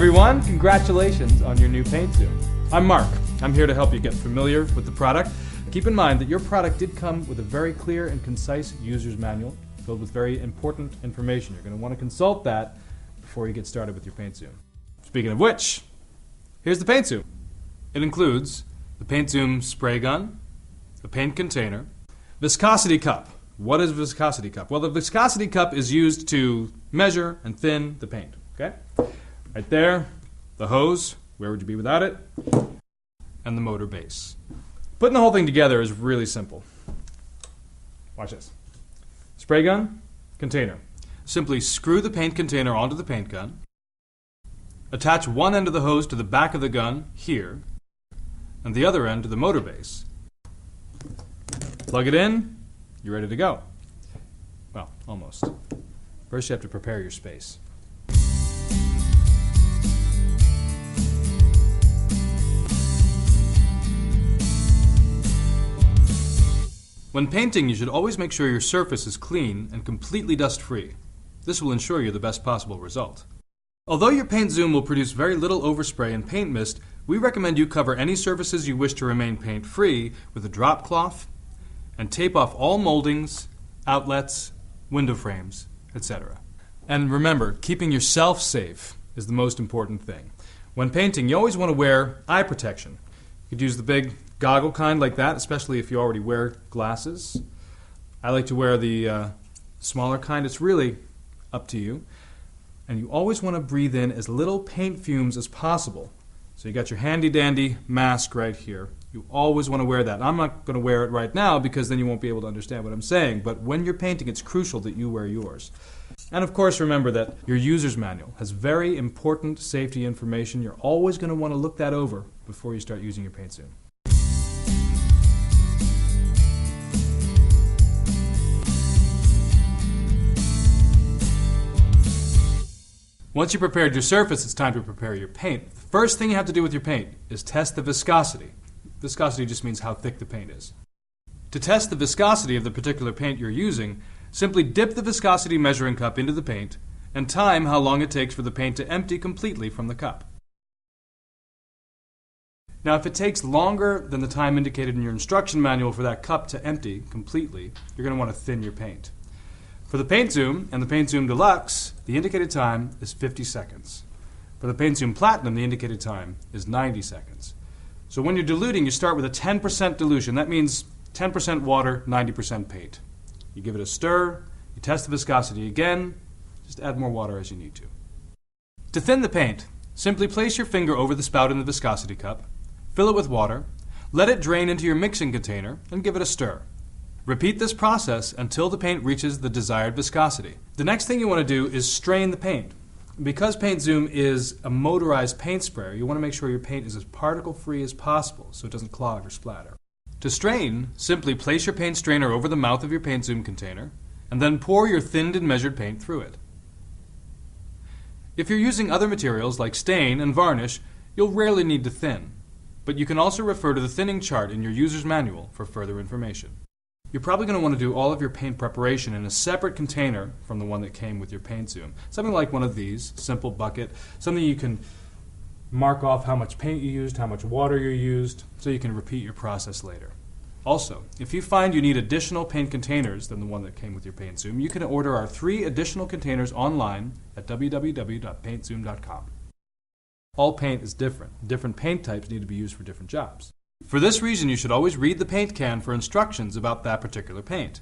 everyone, congratulations on your new paint zoom. I'm Mark. I'm here to help you get familiar with the product. Keep in mind that your product did come with a very clear and concise user's manual filled with very important information. You're going to want to consult that before you get started with your paint zoom. Speaking of which, here's the paint zoom. It includes the paint zoom spray gun, a paint container, viscosity cup. What is a viscosity cup? Well, the viscosity cup is used to measure and thin the paint. Okay? Right there, the hose, where would you be without it? And the motor base. Putting the whole thing together is really simple. Watch this. Spray gun, container. Simply screw the paint container onto the paint gun. Attach one end of the hose to the back of the gun, here, and the other end to the motor base. Plug it in, you're ready to go. Well, almost. First you have to prepare your space. When painting, you should always make sure your surface is clean and completely dust-free. This will ensure you the best possible result. Although your paint zoom will produce very little overspray and paint mist, we recommend you cover any surfaces you wish to remain paint-free with a drop cloth and tape off all moldings, outlets, window frames, etc. And remember, keeping yourself safe is the most important thing. When painting, you always want to wear eye protection. You could use the big goggle kind like that, especially if you already wear glasses. I like to wear the smaller kind. It's really up to you. And you always want to breathe in as little paint fumes as possible. So you got your handy dandy mask right here. You always want to wear that. I'm not going to wear it right now because then you won't be able to understand what I'm saying. But when you're painting, it's crucial that you wear yours. And of course, remember that your user's manual has very important safety information. You're always going to want to look that over before you start using your paint zoom. Once you've prepared your surface, it's time to prepare your paint. The first thing you have to do with your paint is test the viscosity. Viscosity just means how thick the paint is. To test the viscosity of the particular paint you're using, simply dip the viscosity measuring cup into the paint and time how long it takes for the paint to empty completely from the cup. Now, if it takes longer than the time indicated in your instruction manual for that cup to empty completely, you're going to want to thin your paint. For the Paint Zoom and the Paint Zoom Deluxe, the indicated time is 50 seconds. For the Paint Zoom Platinum, the indicated time is 90 seconds. So when you're diluting, you start with a 10% dilution. That means 10% water, 90% paint. You give it a stir, you test the viscosity again, just add more water as you need to. To thin the paint, simply place your finger over the spout in the viscosity cup, fill it with water, let it drain into your mixing container, and give it a stir. Repeat this process until the paint reaches the desired viscosity. The next thing you want to do is strain the paint. Because Paint Zoom is a motorized paint sprayer, you want to make sure your paint is as particle-free as possible so it doesn't clog or splatter. To strain, simply place your paint strainer over the mouth of your Paint Zoom container and then pour your thinned and measured paint through it. If you're using other materials like stain and varnish, you'll rarely need to thin, but you can also refer to the thinning chart in your user's manual for further information. You're probably going to want to do all of your paint preparation in a separate container from the one that came with your Paint Zoom. Something like one of these, simple bucket, something you can mark off how much paint you used, how much water you used, so you can repeat your process later. Also, if you find you need additional paint containers than the one that came with your Paint Zoom, you can order our 3 additional containers online at www.paintzoom.com. All paint is different. Different paint types need to be used for different jobs. For this reason, you should always read the paint can for instructions about that particular paint.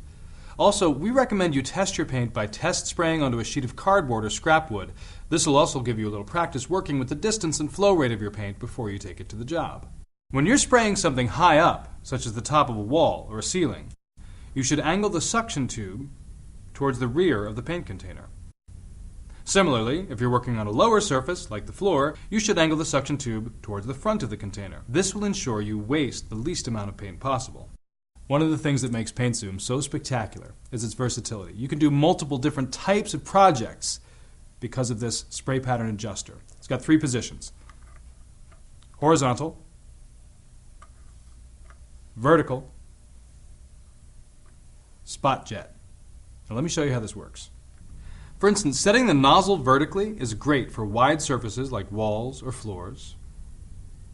Also, we recommend you test your paint by test spraying onto a sheet of cardboard or scrap wood. This will also give you a little practice working with the distance and flow rate of your paint before you take it to the job. When you're spraying something high up, such as the top of a wall or a ceiling, you should angle the suction tube towards the rear of the paint container. Similarly, if you're working on a lower surface, like the floor, you should angle the suction tube towards the front of the container. This will ensure you waste the least amount of paint possible. One of the things that makes Paint Zoom so spectacular is its versatility. You can do multiple different types of projects because of this spray pattern adjuster. It's got 3 positions: horizontal, vertical, spot jet. Now let me show you how this works. For instance, setting the nozzle vertically is great for wide surfaces like walls or floors.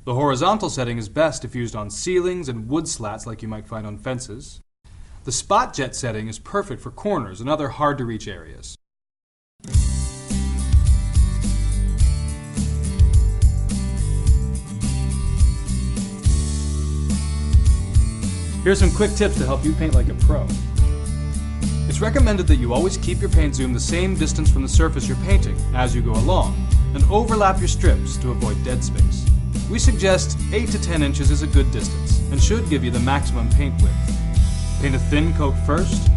The horizontal setting is best if used on ceilings and wood slats like you might find on fences. The spot jet setting is perfect for corners and other hard-to-reach areas. Here's some quick tips to help you paint like a pro. It's recommended that you always keep your paint zoom the same distance from the surface you're painting as you go along, and overlap your strips to avoid dead space. We suggest 8 to 10 inches is a good distance, and should give you the maximum paint width. Paint a thin coat first,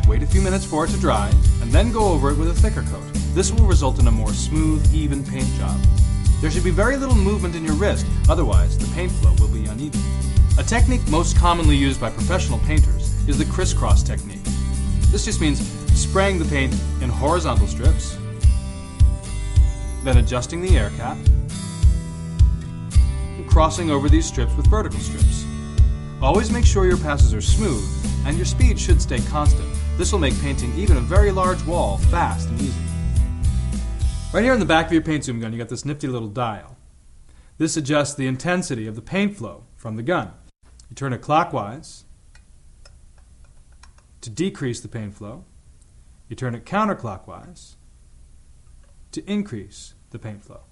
wait a few minutes for it to dry, and then go over it with a thicker coat. This will result in a more smooth, even paint job. There should be very little movement in your wrist, otherwise the paint flow will be uneven. A technique most commonly used by professional painters is the crisscross technique. This just means spraying the paint in horizontal strips, then adjusting the air cap, and crossing over these strips with vertical strips. Always make sure your passes are smooth, and your speed should stay constant. This will make painting even a very large wall fast and easy. Right here in the back of your paint zoom gun, you got this nifty little dial. This adjusts the intensity of the paint flow from the gun. You turn it clockwise to decrease the paint flow. You turn it counterclockwise to increase the paint flow.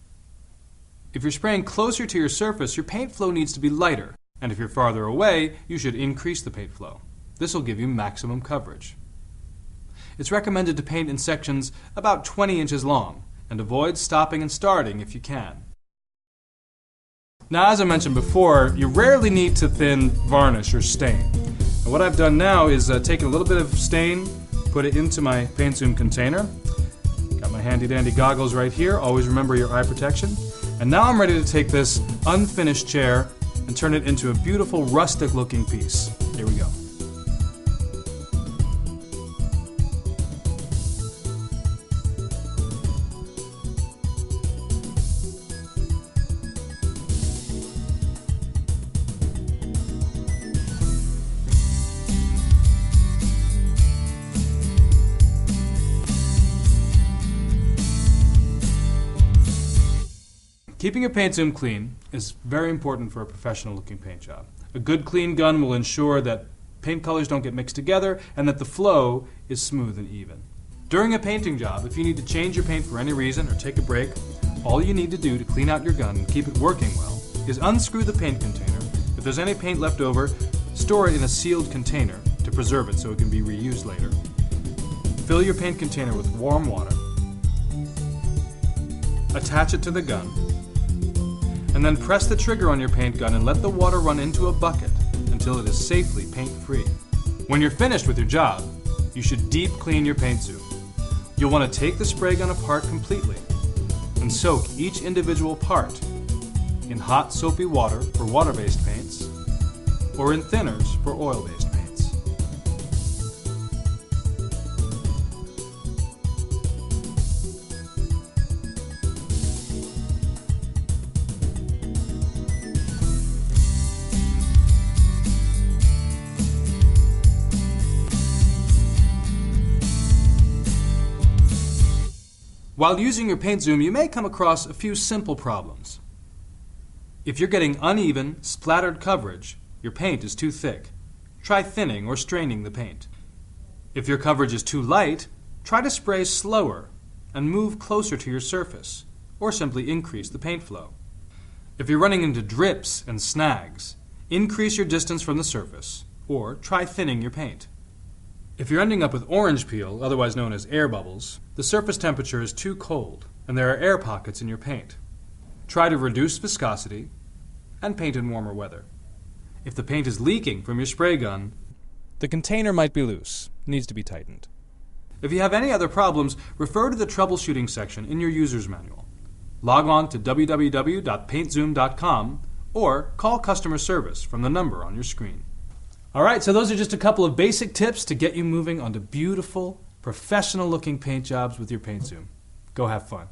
If you're spraying closer to your surface, your paint flow needs to be lighter, and if you're farther away, you should increase the paint flow. This will give you maximum coverage. It's recommended to paint in sections about 20 inches long, and avoid stopping and starting if you can. Now, as I mentioned before, you rarely need to thin varnish or stain. And what I've done now is taken a little bit of stain, put it into my paint zoom container. Got my handy dandy goggles right here. Always remember your eye protection. And now I'm ready to take this unfinished chair and turn it into a beautiful rustic looking piece. Here we go. Keeping your paint zoom clean is very important for a professional looking paint job. A good clean gun will ensure that paint colors don't get mixed together and that the flow is smooth and even. During a painting job, if you need to change your paint for any reason or take a break, all you need to do to clean out your gun and keep it working well is unscrew the paint container. If there's any paint left over, store it in a sealed container to preserve it so it can be reused later. Fill your paint container with warm water, attach it to the gun, and then press the trigger on your paint gun and let the water run into a bucket until it is safely paint-free. When you're finished with your job, you should deep clean your paint zoom. You'll want to take the spray gun apart completely and soak each individual part in hot soapy water for water-based paints or in thinners for oil-based paints. While using your paint zoom, you may come across a few simple problems. If you're getting uneven, splattered coverage, your paint is too thick. Try thinning or straining the paint. If your coverage is too light, try to spray slower and move closer to your surface, or simply increase the paint flow. If you're running into drips and snags, increase your distance from the surface, or try thinning your paint. If you're ending up with orange peel, otherwise known as air bubbles, the surface temperature is too cold and there are air pockets in your paint. Try to reduce viscosity and paint in warmer weather. If the paint is leaking from your spray gun, the container might be loose, needs to be tightened. If you have any other problems, refer to the troubleshooting section in your user's manual. Log on to www.paintzoom.com or call customer service from the number on your screen. Alright, so those are just a couple of basic tips to get you moving onto beautiful, professional looking paint jobs with your paint zoom. Go have fun.